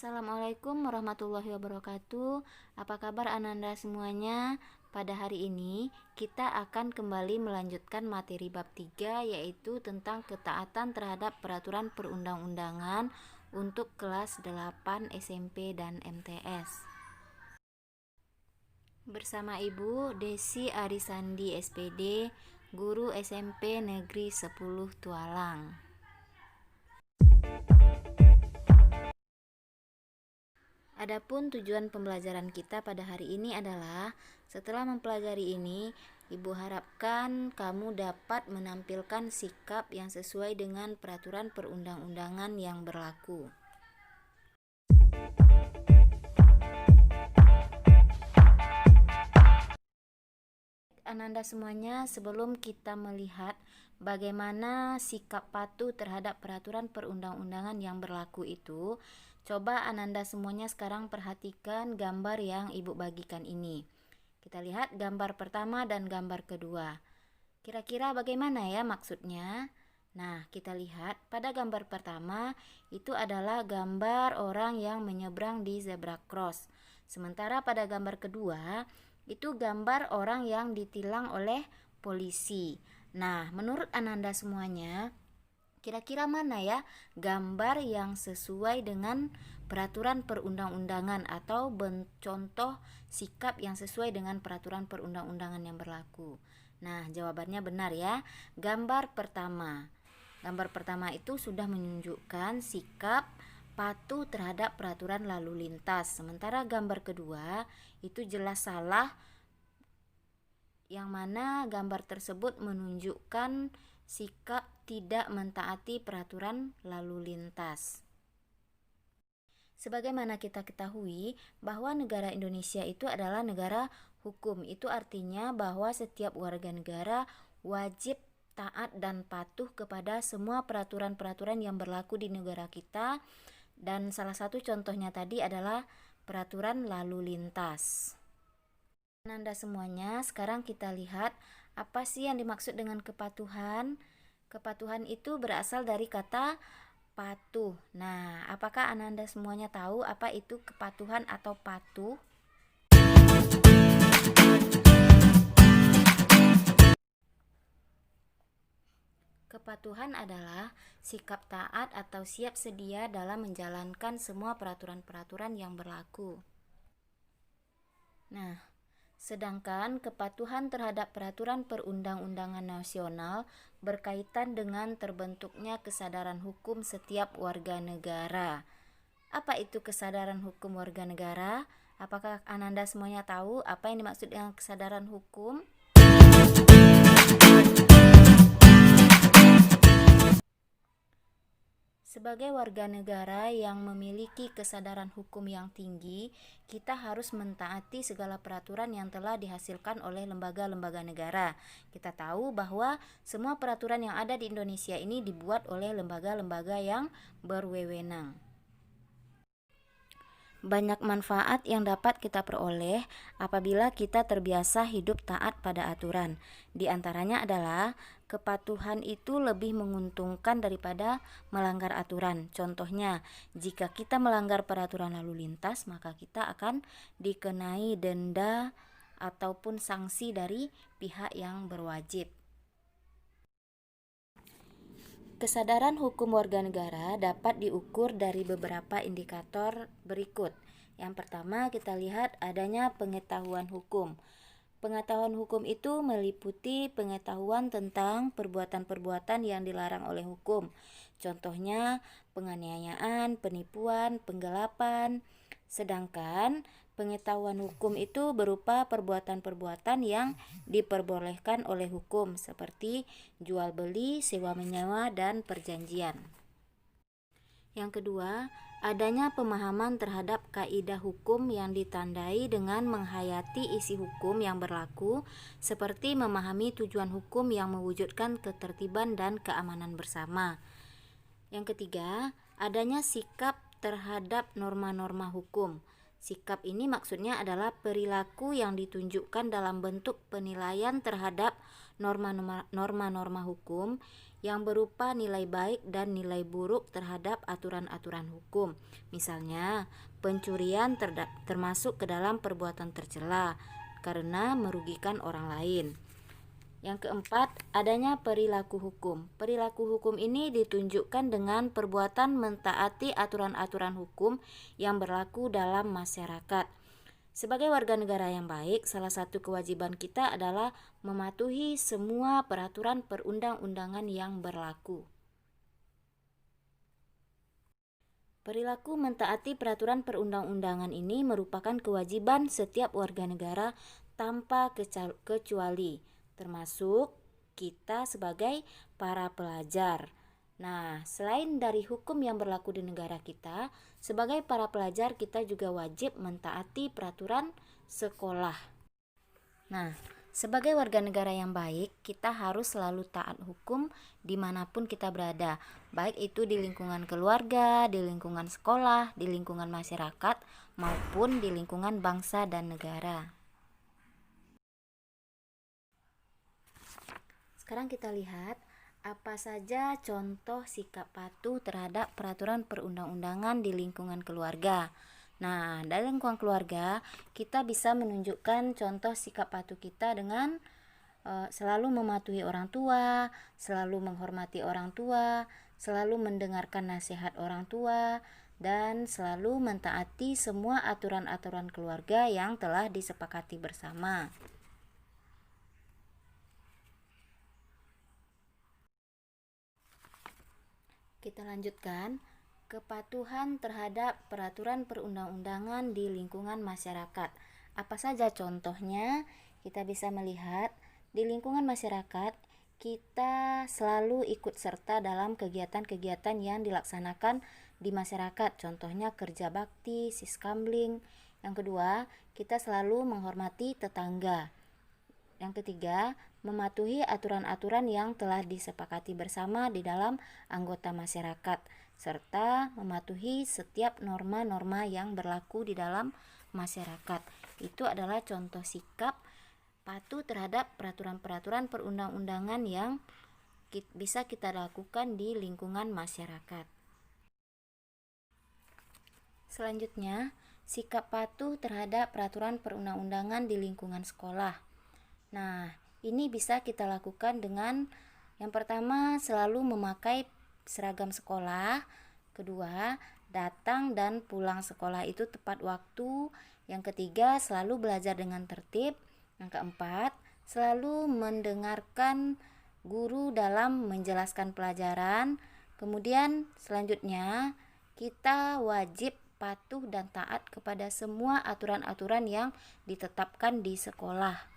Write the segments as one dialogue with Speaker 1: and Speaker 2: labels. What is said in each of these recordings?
Speaker 1: Assalamualaikum warahmatullahi wabarakatuh. Apa kabar Ananda semuanya? Pada hari ini kita akan kembali melanjutkan materi bab 3, yaitu tentang ketaatan terhadap peraturan perundang-undangan untuk kelas 8 SMP dan MTS. Bersama Ibu Desi Arisandi SPD, Guru SMP Negeri 10 Tualang. Adapun tujuan pembelajaran kita pada hari ini adalah, setelah mempelajari ini, Ibu harapkan kamu dapat menampilkan sikap yang sesuai dengan peraturan perundang-undangan yang berlaku. Ananda semuanya, sebelum kita melihat bagaimana sikap patuh terhadap peraturan perundang-undangan yang berlaku itu, coba Ananda semuanya sekarang perhatikan gambar yang Ibu bagikan ini. Kita lihat gambar pertama dan gambar kedua. Kira-kira bagaimana ya maksudnya? Nah, kita lihat pada gambar pertama itu adalah gambar orang yang menyeberang di zebra cross. Sementara pada gambar kedua itu gambar orang yang ditilang oleh polisi. Nah, menurut Ananda semuanya, kira-kira mana ya gambar yang sesuai dengan peraturan perundang-undangan atau contoh sikap yang sesuai dengan peraturan perundang-undangan yang berlaku? Nah, jawabannya benar ya. Gambar pertama. Gambar pertama itu sudah menunjukkan sikap patuh terhadap peraturan lalu lintas. Sementara gambar kedua itu jelas salah, yang mana gambar tersebut menunjukkan sikap tidak mentaati peraturan lalu lintas. Sebagaimana kita ketahui bahwa negara Indonesia itu adalah negara hukum. Itu artinya bahwa setiap warga negara wajib taat dan patuh kepada semua peraturan-peraturan yang berlaku di negara kita. Dan salah satu contohnya tadi adalah peraturan lalu lintas. Ananda semuanya, sekarang kita lihat apa sih yang dimaksud dengan kepatuhan. Kepatuhan itu berasal dari kata patuh. Nah, apakah Ananda semuanya tahu apa itu kepatuhan atau patuh? Kepatuhan adalah sikap taat atau siap sedia dalam menjalankan semua peraturan-peraturan yang berlaku. Nah, sedangkan kepatuhan terhadap peraturan perundang-undangan nasional berkaitan dengan terbentuknya kesadaran hukum setiap warga negara. Apa itu kesadaran hukum warga negara? Apakah Ananda semuanya tahu apa yang dimaksud dengan kesadaran hukum? Sebagai warga negara yang memiliki kesadaran hukum yang tinggi, kita harus mentaati segala peraturan yang telah dihasilkan oleh lembaga-lembaga negara. Kita tahu bahwa semua peraturan yang ada di Indonesia ini dibuat oleh lembaga-lembaga yang berwenang. Banyak manfaat yang dapat kita peroleh apabila kita terbiasa hidup taat pada aturan. Di antaranya adalah kepatuhan itu lebih menguntungkan daripada melanggar aturan. Contohnya, jika kita melanggar peraturan lalu lintas, maka kita akan dikenai denda ataupun sanksi dari pihak yang berwajib. Kesadaran hukum warga negara dapat diukur dari beberapa indikator berikut. Yang pertama, kita lihat adanya pengetahuan hukum. Pengetahuan hukum itu meliputi pengetahuan tentang perbuatan-perbuatan yang dilarang oleh hukum. Contohnya, penganiayaan, penipuan, penggelapan. Sedangkan pengetahuan hukum itu berupa perbuatan-perbuatan yang diperbolehkan oleh hukum, seperti jual beli, sewa menyewa, dan perjanjian. Yang kedua, adanya pemahaman terhadap kaidah hukum yang ditandai dengan menghayati isi hukum yang berlaku, seperti memahami tujuan hukum yang mewujudkan ketertiban dan keamanan bersama. Yang ketiga, adanya sikap terhadap norma-norma hukum. Sikap ini maksudnya adalah perilaku yang ditunjukkan dalam bentuk penilaian terhadap norma-norma hukum yang berupa nilai baik dan nilai buruk terhadap aturan-aturan hukum. Misalnya, pencurian termasuk ke dalam perbuatan tercela karena merugikan orang lain. Yang keempat, adanya perilaku hukum. Perilaku hukum ini ditunjukkan dengan perbuatan mentaati aturan-aturan hukum yang berlaku dalam masyarakat. Sebagai warga negara yang baik, salah satu kewajiban kita adalah mematuhi semua peraturan perundang-undangan yang berlaku. Perilaku mentaati peraturan perundang-undangan ini merupakan kewajiban setiap warga negara tanpa kecuali, termasuk kita sebagai para pelajar. Nah, selain dari hukum yang berlaku di negara kita, sebagai para pelajar kita juga wajib mentaati peraturan sekolah. Nah, sebagai warga negara yang baik, kita harus selalu taat hukum dimanapun kita berada, baik itu di lingkungan keluarga, di lingkungan sekolah, di lingkungan masyarakat, maupun di lingkungan bangsa dan negara. Sekarang kita lihat apa saja contoh sikap patuh terhadap peraturan perundang-undangan di lingkungan keluarga. Nah, dari lingkungan keluarga, kita bisa menunjukkan contoh sikap patuh kita dengan selalu mematuhi orang tua, selalu menghormati orang tua, selalu mendengarkan nasihat orang tua, dan selalu mentaati semua aturan-aturan keluarga yang telah disepakati bersama. Kita lanjutkan, kepatuhan terhadap peraturan perundang-undangan di lingkungan masyarakat. Apa saja contohnya? Kita bisa melihat di lingkungan masyarakat kita selalu ikut serta dalam kegiatan-kegiatan yang dilaksanakan di masyarakat. Contohnya kerja bakti, siskamling. Yang kedua, kita selalu menghormati tetangga. Yang ketiga, mematuhi aturan-aturan yang telah disepakati bersama di dalam anggota masyarakat, serta mematuhi setiap norma-norma yang berlaku di dalam masyarakat. Itu adalah contoh sikap patuh terhadap peraturan-peraturan perundang-undangan yang bisa kita lakukan di lingkungan masyarakat. Selanjutnya, sikap patuh terhadap peraturan perundang-undangan di lingkungan sekolah. Nah, ini bisa kita lakukan dengan yang pertama, selalu memakai seragam sekolah. Kedua, datang dan pulang sekolah itu tepat waktu. Yang ketiga, selalu belajar dengan tertib. Yang keempat, selalu mendengarkan guru dalam menjelaskan pelajaran. Kemudian selanjutnya, kita wajib patuh dan taat kepada semua aturan-aturan yang ditetapkan di sekolah.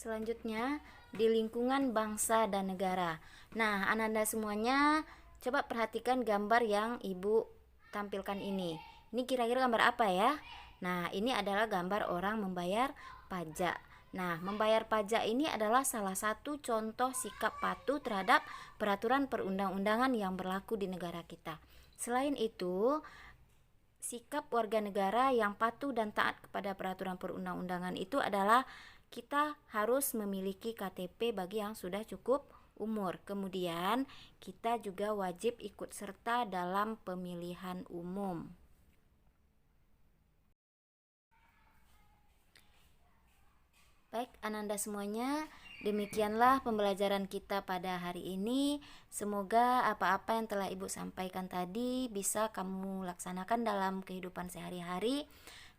Speaker 1: Selanjutnya, di lingkungan bangsa dan negara. Nah, Ananda semuanya coba perhatikan gambar yang Ibu tampilkan ini. Ini kira-kira gambar apa ya? Nah, ini adalah gambar orang membayar pajak. Nah, membayar pajak ini adalah salah satu contoh sikap patuh terhadap peraturan perundang-undangan yang berlaku di negara kita. Selain itu, sikap warga negara yang patuh dan taat kepada peraturan perundang-undangan itu adalah kita harus memiliki KTP bagi yang sudah cukup umur. Kemudian kita juga wajib ikut serta dalam pemilihan umum. Baik, Ananda semuanya, demikianlah pembelajaran kita pada hari ini. Semoga apa-apa yang telah Ibu sampaikan tadi bisa kamu laksanakan dalam kehidupan sehari-hari.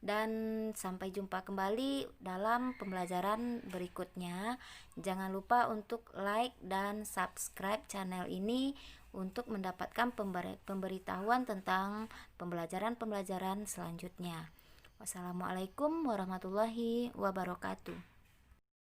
Speaker 1: Dan sampai jumpa kembali dalam pembelajaran berikutnya. Jangan lupa untuk like dan subscribe channel ini untuk mendapatkan pemberitahuan tentang pembelajaran-pembelajaran selanjutnya. Wassalamualaikum warahmatullahi wabarakatuh.